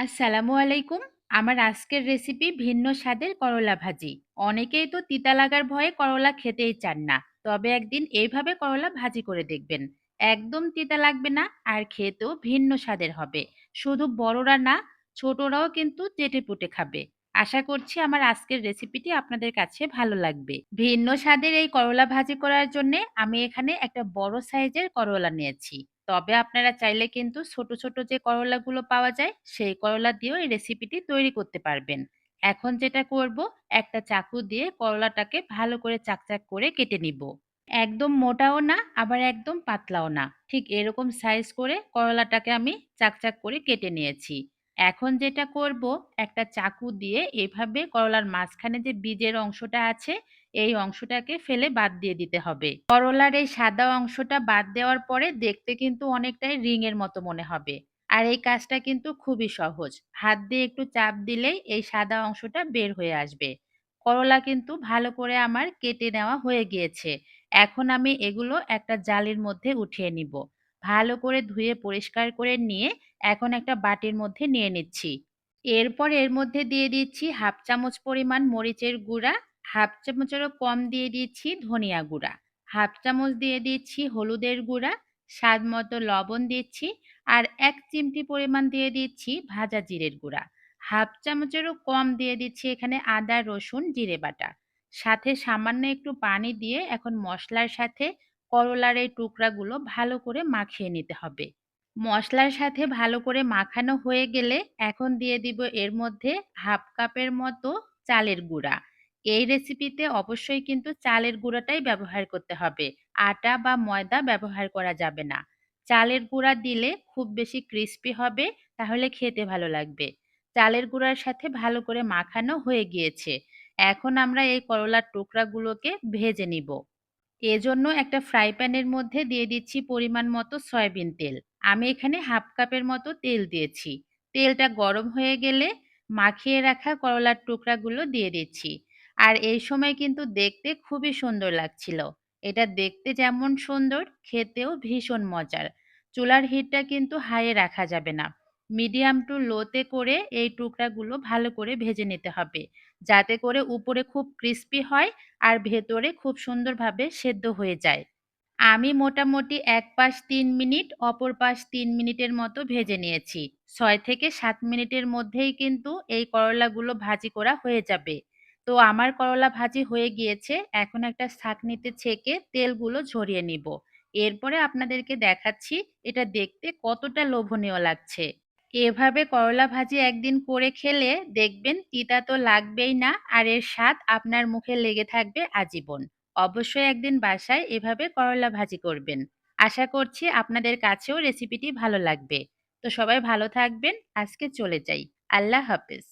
আসসালামু আলাইকুম। আমার আজকের রেসিপি ভিন্ন স্বাদের করলা ভাজি। অনেকেই তো তিতা লাগার ভয়ে করলা খেতেই চান না। তবে একদিন এইভাবে করলা ভাজি করে দেখবেন। একদম তিতা লাগবে না আর খেতেও ভিন্ন স্বাদের হবে। শুধু বড়রা না, ছোটরাও কিন্তু চেটেপুটে খাবে। আশা করছি আমার আজকের রেসিপিটি আপনাদের কাছে ভালো লাগবে। ভিন্ন স্বাদের এই করলা ভাজি করার জন্যে আমি এখানে একটা বড় সাইজের করলা নিয়েছি। তবে আপনারা চাইলে কিন্তু ছোট, ছোট যে করলাগুলো পাওয়া যায়, সেই করলা দিয়েও এই রেসিপিটি তৈরি করতে পারবেন। এখন যেটা করব, একটা চাকু দিয়ে করলাটাকে ভালো করে চাকচাক করে কেটে নিব। একদম মোটাও না, আবার একদম পাতলাও না। ঠিক এরকম সাইজ করে করলাটাকে আমি চাকচাক করে কেটে নিয়েছি। এখন যেটা করব, একটা চাকু দিয়ে এভাবে করলার মাঝখানে যে বীজের অংশটা আছে, এই অংশটাকে ফেলে বাদ দিয়ে দিতে হবে। করলার এই সাদা অংশটা বাদ দেওয়ার পরে দেখতে কিন্তু অনেকটাই রিংয়ের মতো মনে হবে। আর এই কাজটা কিন্তু খুবই সহজ। হাত দিয়ে একটু চাপ দিলেই এই সাদা অংশটা বের হয়ে আসবে। করলা কিন্তু ভালো করে আমার কেটে নেওয়া হয়ে গিয়েছে। এখন আমি এগুলো একটা জালির মধ্যে উঠিয়ে নিব। ভালো করে ধুয়ে পরিষ্কার করে নিয়ে এখন একটা বাটির মধ্যে নিয়ে নিচ্ছি। এরপর এর মধ্যে দিয়ে দিচ্ছি হাফ চামচ পরিমাণ মরিচের গুঁড়া, হাফ চামচেরও কম দিয়ে দিচ্ছি ধনিয়া গুঁড়া, হাফ চামচ দিয়ে দিচ্ছি হলুদের গুঁড়া, স্বাদ মতো লবণ দিচ্ছি, আর ১ চিমটি পরিমাণ দিয়ে দিচ্ছি ভাজা জিরের গুঁড়া। হাফ চামচেরও কম দিয়ে দিচ্ছি এখানে আদা, রসুন, জিরে বাটা। সাথে সামান্য একটু পানি দিয়ে এখন মসলার সাথে করলার এই টুকরাগুলো ভালো করে মাখিয়ে নিতে হবে। মসলার সাথে ভালো করে মাখানো হয়ে গেলে এখন দিয়ে দিব এর মধ্যে হাফ কাপের মতো চালের গুঁড়া। এই রেসিপিতে অবশ্যই কিন্তু চালের গুঁড়াটাই ব্যবহার করতে হবে। আটা বা ময়দা ব্যবহার করা যাবে না। চালের গুঁড়া দিলে খুব বেশি ক্রিস্পি হবে, তাহলে খেতে ভালো লাগবে। চালের গুঁড়ার সাথে ভালো করে মাখানো হয়ে গিয়েছে। এখন আমরা এই করলার টুকরাগুলোকে ভেজে নিব। এজন্য একটা ফ্রাই প্যানের মধ্যে দিয়ে দিচ্ছি পরিমাণ মতো সয়াবিন তেল। আমি এখানে হাফ কাপের মতো তেল দিয়েছি। তেলটা গরম হয়ে গেলে মাখিয়ে রাখা করলার টুকরাগুলো দিয়ে দিচ্ছি। আর এই সময় কিন্তু দেখতে খুবই সুন্দর লাগছিল। এটা দেখতে যেমন সুন্দর, খেতেও ভীষণ মজার। চুলার হিটটা কিন্তু হাইয়ে রাখা যাবে না। মিডিয়াম টু লোতে করে এই টুকরাগুলো ভালো করে ভেজে নিতে হবে, যাতে করে উপরে খুব ক্রিস্পি হয় আর ভেতরে খুব সুন্দরভাবে সেদ্ধ হয়ে যায়। আমি মোটামুটি এক পাশ ৩ মিনিট, অপর পাশ ৩ মিনিটের মতো ভেজে নিয়েছি। ৬ থেকে ৭ মিনিটের মধ্যেই কিন্তু এই করলাগুলো ভাজি করা হয়ে যাবে। তো আমার করলা ভাজি হয়ে গিয়েছে। এখন একটা ছাঁকনিতে ছেঁকে তেলগুলো ঝরিয়ে নিব। এরপরে আপনাদেরকে দেখাচ্ছি এটা দেখতে কতটা লোভনীয় লাগছে। এভাবে করলা ভাজি একদিন করে খেলে দেখবেন তিতা তো লাগবেই না, আর এর স্বাদ আপনার মুখে লেগে থাকবে আজীবন। অবশ্যই একদিন বাসায় এভাবে করলা ভাজি করবেন। আশা করছি আপনাদের কাছেও রেসিপিটি ভালো লাগবে। তো সবাই ভালো থাকবেন। আজকে চলে যাই। আল্লাহ হাফেজ।